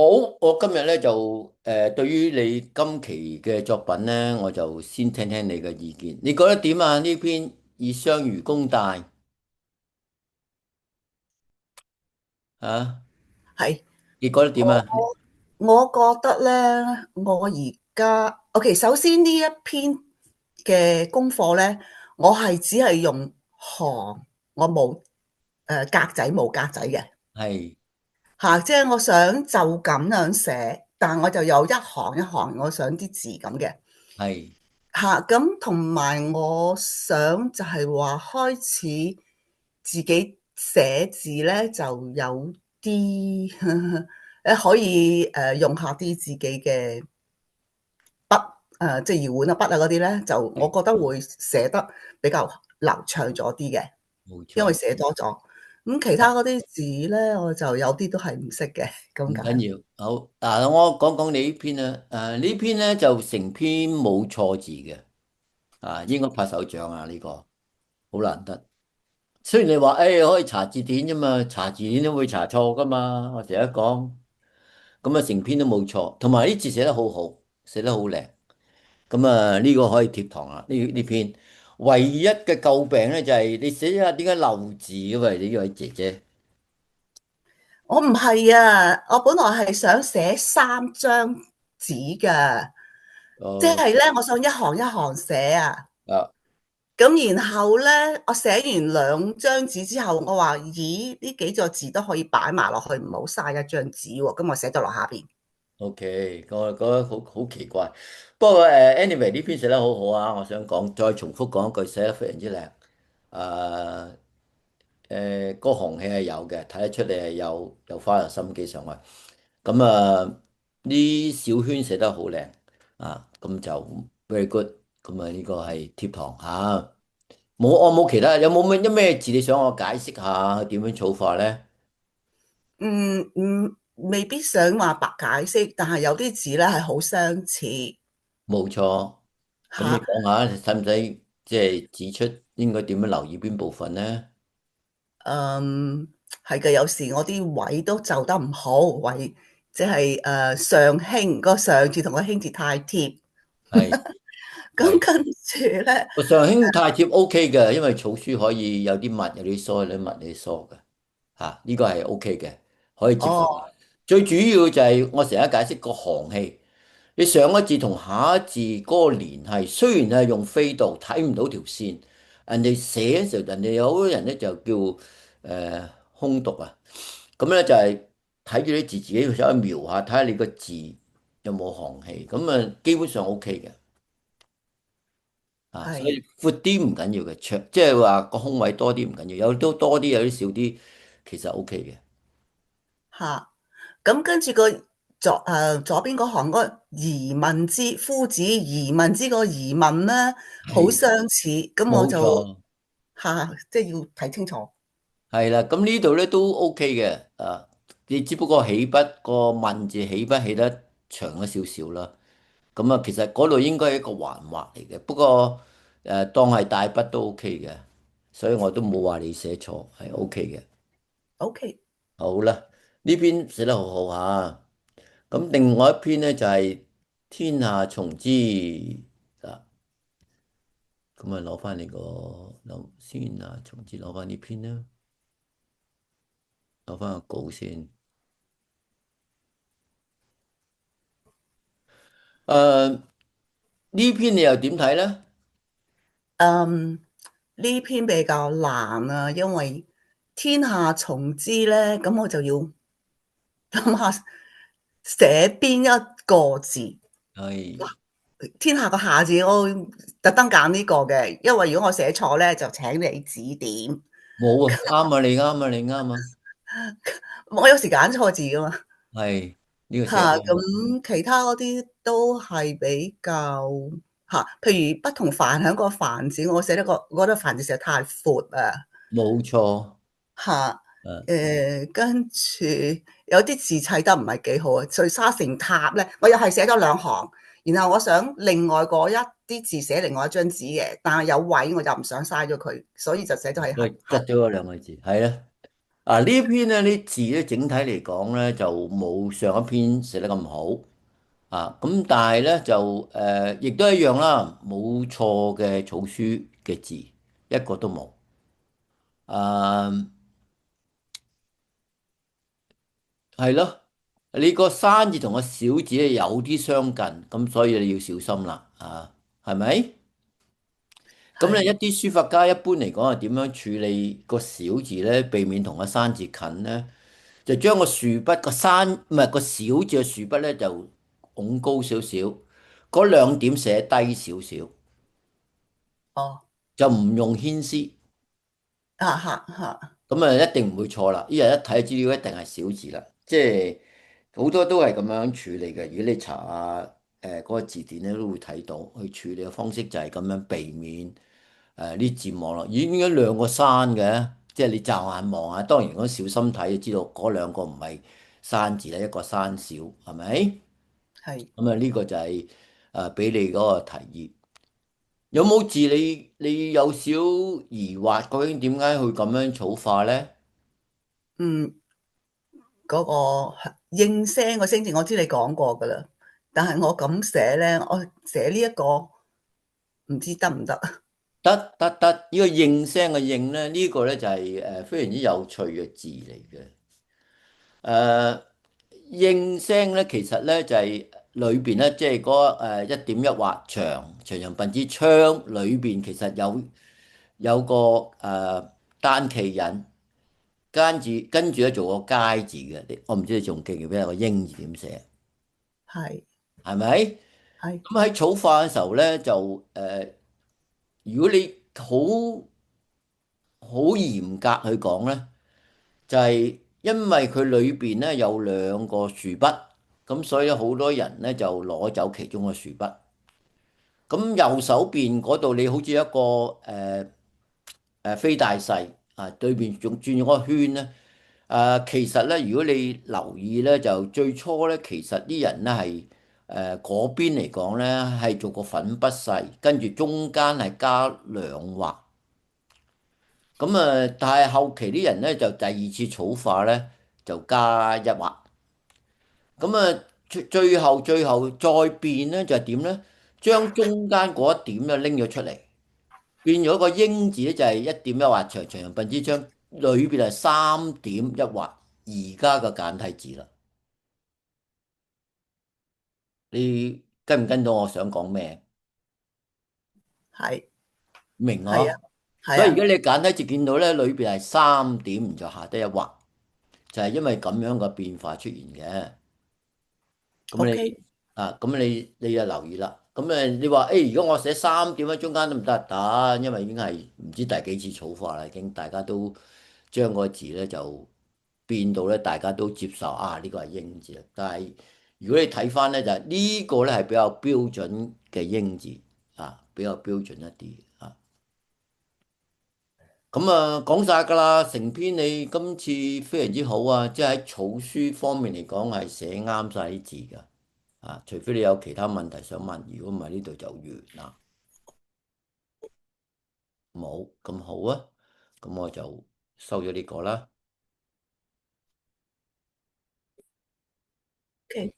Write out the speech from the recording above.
好，我今日咧就對於你今期嘅作品咧，我就先聽聽你嘅意見。你覺得點啊？呢篇以雙愚公大啊，係，你覺得點啊？我覺得咧，我而家，OK，首先呢一篇嘅功課咧，我係只係用行，我冇格仔冇格仔嘅係嚇，即係我想就咁樣寫，但係我就有一行一行，我想啲字咁嘅係嚇，咁同埋我想就係話開始自己寫字咧，就有啲可以用下啲自己嘅筆，即係搖碗啊筆啊嗰啲咧，就我係，覺得會寫得比較流暢咗啲嘅，因為冇錯，寫多咗。咁其他嗰啲字咧，我就有啲都係唔識嘅，唔咁解。緊要。好，嗱，我講講你呢篇啦。呢篇咧就成篇冇錯字嘅，應該拍手掌啊！呢個好難得。雖然你話可以查字典啫嘛，查字典都會查錯噶嘛。我成日講。咁啊，成篇都冇錯，同埋啲字寫得好好，寫得好靚。咁啊，呢個可以貼堂啦。呢篇唯一嘅詬病咧就係你寫下點解漏字嘅喂？你呢位姐姐，我唔係啊，我本來係想寫3張紙㗎，即哦，係咧，我想一行一行寫啊。啊咁然後咧，我寫完2張紙之後，我話：咦，呢幾個字都可以擺埋落去，唔好嘥一張紙喎。咁我寫咗落下邊。，OK，我覺得好奇怪。不過anyway 呢篇寫得好好啊，我想講再重複講一句，寫得非常之靚。誒個行氣係有嘅，睇得出你係有花有心機上去。咁啊，啲小圈寫得好靚咁就 very good。咁啊，呢個係貼堂吓。我冇其他，有冇咩字你想我解釋下點樣草法咧？未必想話白解釋，但係有啲字咧係好相似冇錯。咁你嚇。講下，使唔使即係指出應該點樣留意邊部分咧？嗯，係嘅，有時我啲位都就得唔好，位即係上興個上字同個興字太貼，係係。咁跟住咧。個上興太貼 OK 嘅，因為草書可以有啲密，有啲疏，有啲密，有啲疏嘅。呢個係 OK 嘅，可以接受。哦，最主要就係我成日解釋個行氣，你上一字同下一字嗰個連繫，雖然係用飛度睇唔到條線，人哋寫嘅時候，人哋有好多人咧就叫空讀啊，咁咧就係睇住啲字自己去想描下，睇下你個字有冇行氣，咁基本上 OK 嘅。所以係闊啲唔緊要嘅，長即係話個空位多啲唔緊要，有都多啲，有啲少啲，其實 OK 嘅。嚇。咁跟住個左邊嗰行嗰個疑問之夫子疑問之個疑問咧，好係，相似，咁我就冇錯，即係要睇清楚。係啦。咁呢度咧都 OK 嘅，你只不過起筆個文字起筆起得長咗少少啦。咁啊，其實嗰度應該係一個橫畫嚟嘅，不過當係大筆都 OK 嘅，所以我都冇話你寫錯，係 OK 嘅。OK。好啦，呢邊寫得好好吓。咁另外一篇咧就係天下從之啊，咁啊攞翻你個諗先啊，從之攞翻呢篇啦，攞翻個稿先。誒，呢篇你又點睇咧？嗯，呢篇比較難啊，因為天下從之咧，咁我就要諗下寫邊一個字。係天下個下字，我特登揀呢個嘅，因為如果我寫錯咧，就請你指點。冇啊，啱啊，你啱啊，你啱啊，我有時揀錯字噶嘛。係呢個寫得嚇，好好，咁其他嗰啲都係比較嚇，譬如不同凡響個凡字，我寫得我覺得凡字寫得太闊啊。冇錯。嚇，誒，跟住有啲字砌得唔係幾好啊，碎沙成塔咧，我又係寫咗2行，然後我想另外嗰一啲字寫另外一張紙嘅，但係有位我就唔想嘥咗佢，所以就寫咗喺都係下。執咗嗰兩個字，係啦。呢篇咧啲字咧整體嚟講咧就冇上一篇寫得咁好咁但係咧就亦都一樣啦，冇錯嘅草書嘅字一個都冇。啊，係咯，你個山字同個小字咧有啲相近，咁所以你要小心啦，係咪？咁咧一係。啲書法家一般嚟講係點樣處理個小字咧，避免同個山字近咧？就將個豎筆個山唔係個小字嘅豎筆咧就拱高少少，嗰兩點寫低少少，哦。就唔用牽絲，啊哈哈。咁啊一定唔會錯啦。呢人一睇資料一定係小字啦，即係好多都係咁樣處理嘅。如果你查下嗰個字典咧，都會睇到去處理嘅方式就係咁樣避免呢字網絡。咦，點解兩個山嘅？即係你驟眼望下，當然如果小心睇就知道嗰兩個唔係山字咧，一個山小，係咪？係。咁啊，呢個就係俾你嗰個提議。有冇字你有少疑惑，究竟點解佢咁樣草化咧？嗯，嗰個應聲個聲字我知你講過噶啦，但係我咁寫咧，我寫呢一個唔知得唔得？得得得，呢個應聲嘅應咧，呢個咧就係非常之有趣嘅字嚟嘅。誒應聲咧，其實咧就係裏邊咧，即係嗰一點一畫長陽鬢之窗裏邊，其實有個單企人，跟住咧做個佳字嘅。我唔知你仲記唔記得個應字點寫？係。係咪？係。咁喺草化嘅時候咧，就如果你好嚴格去講咧，就係因為佢裏邊咧有兩個豎筆，咁所以好多人咧就攞走其中嘅豎筆。咁右手邊嗰度你好似一個飛大細對面仲轉咗個圈咧。其實咧，如果你留意咧，就最初咧，其實啲人咧係嗰邊嚟講咧係做個粉筆細，跟住中間係加兩畫。咁但係後期啲人咧就第二次草化咧就加一畫。咁最後再變咧就係點咧？將中間嗰一點咧拎咗出嚟，變咗個英字咧就係一點一畫長鬢之窗，裏邊係三點一畫，而家嘅簡體字啦。你跟唔跟到我想講咩？係。係啊。明啊？係啊。所以而家你簡體字見到咧，裏邊係三點，然後下低一畫，就係因為咁樣嘅變化出現嘅。咁 OK。你咁你就留意啦。咁你話如果我寫三點喺中間得唔得？得，因為已經係唔知第幾次草化啦，已經大家都將個字咧就變到咧，大家都接受呢個係英字啦。但係如果你睇翻咧，就係呢個咧係比較標準嘅英字比較標準一啲啊。咁講晒㗎啦，成篇你今次非常之好啊，即係喺草書方面嚟講係寫啱晒啲字㗎。除非你有其他問題想問，如果唔係呢度就完啦。冇咁好啊，咁我就收咗呢個啦。OK。